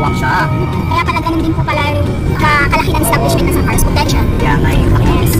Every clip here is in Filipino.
malawak siya. Kaya pala ganun din po pala yung kalaki ng establishment ng Cars Potential. Kaya nga yung yes.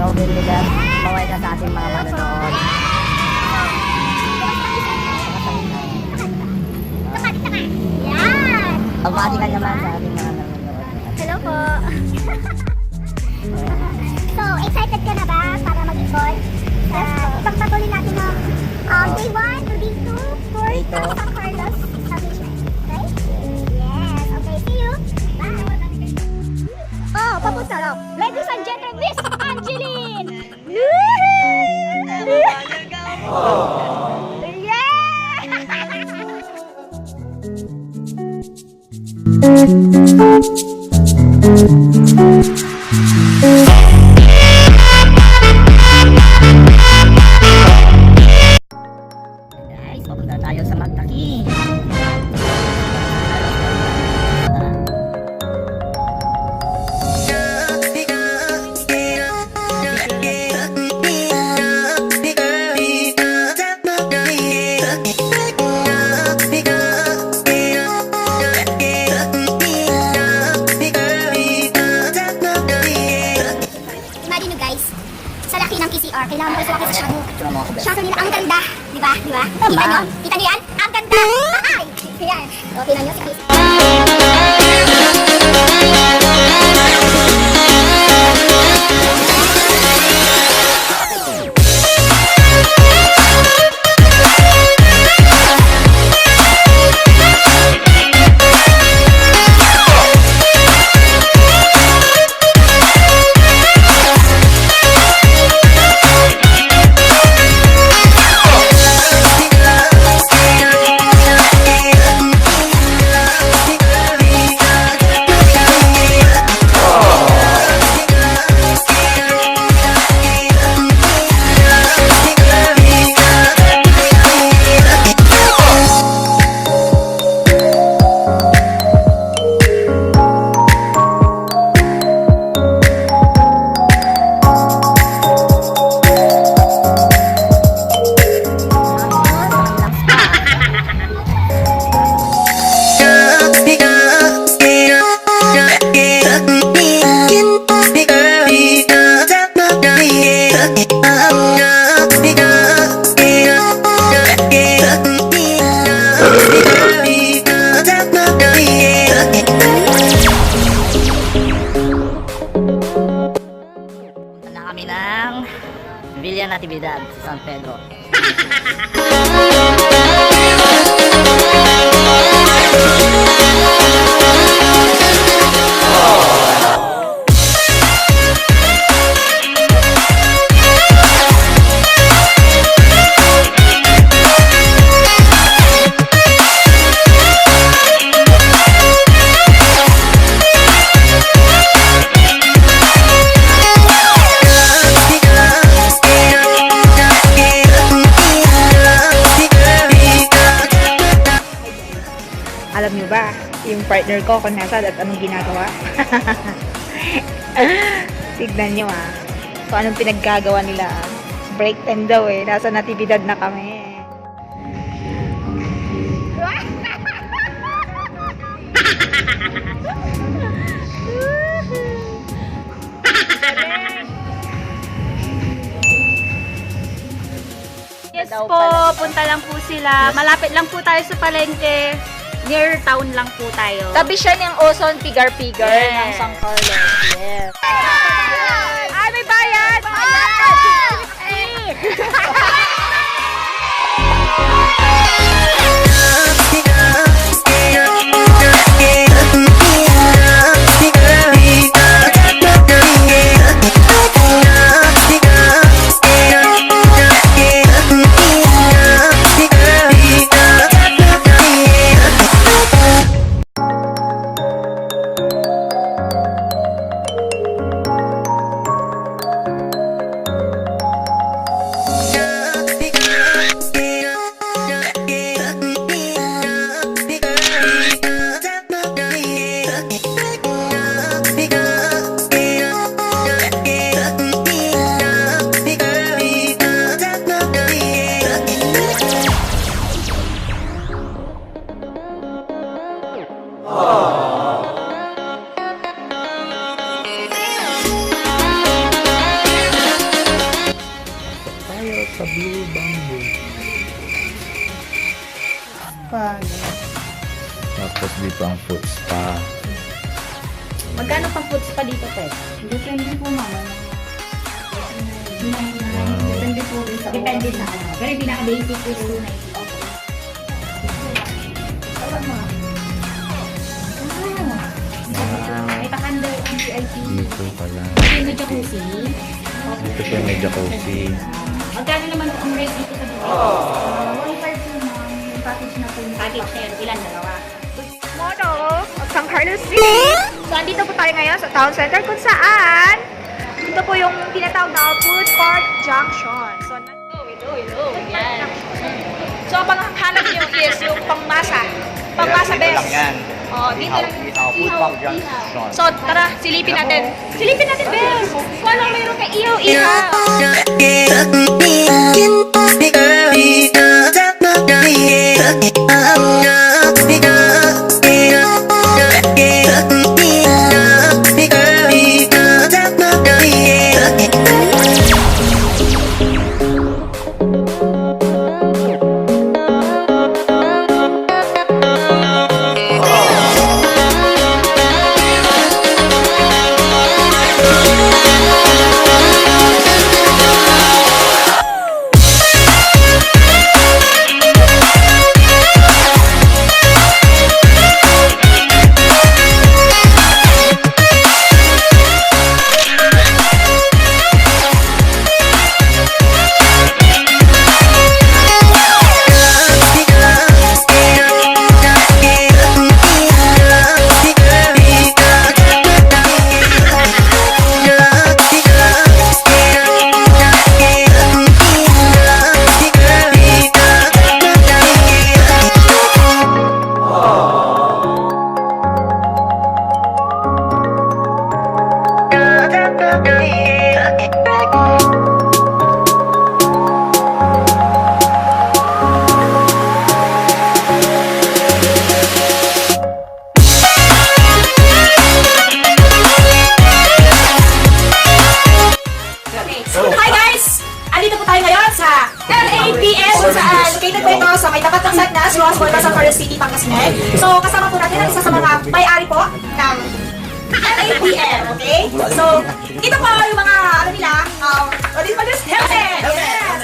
Problema. Baway na sa ating mga manonood. Yan! Pagmati ka naman sa ating mga manonood. Hello po! So, excited ka na ba para mag-ikot? Ipagpatuloy natin ng day 1 to day 2 for San Carlos establishment. Right? Yes! Okay, see you! Bye! Oh, papunta lang! Ladies and gentlemen, Miss Angeline! Guys, papunta tayo sa Magtaki. Kailangan mo sa shadow. Shadow nila, ang ganda. Diba? Diba? Kita nyo? Kita nyo yan? Ang ganda! Ay! Yan. So, tingnan nyo si Chris. San Pedro. Alam niyo ba, yung partner ko kung nasaan at anong ginagawa? Tignan niyo kung anong pinaggagawa nila. Break time daw nasa natibidad na kami. Yes po, punta lang po sila. Malapit lang po tayo sa palengke. Near town lang po tayo. Tabi siya ng Ozon Pigar-Pigar ng San Carlos. Yes. Ay, may bayad! Tayo sa Blue Bamboo. Tapos dito ang foot spa. Magkano pang food spa dito, Pet? Depende po, mama. Wow. Depende po rin sa Depende sa ano. Pero yung pinaka-basic is 290. Wow. May pa-under ang VIP. Dito pala. May may jacuzzi. Dito po may jacuzzi. Magkano naman ang rate dito sa dito? 1.5 po, ma'am. Yung package na po. Package na yun. Ilan? Dalawa? Mono of San Carlos City. So, andito po tayo ngayon sa town center kung saan dito po yung tinatawag na Food Court Junction. So, Hello. Yan. so pang hanap nyo is yung pangmasa. Pangmasa best. Oh, dito lang. So, tara, silipin natin. Silipin natin, best. Kung anong mayroon kay ihaw-ihaw. Located po ito sa may tapat ng Sagnas, Ross Borda sa Carlos City, Pangasinan. So, kasama po natin ang isa sa mga may-ari po ng LAPM, okay? So, ito po yung mga, ano nila, what is this? Helmet! Yes!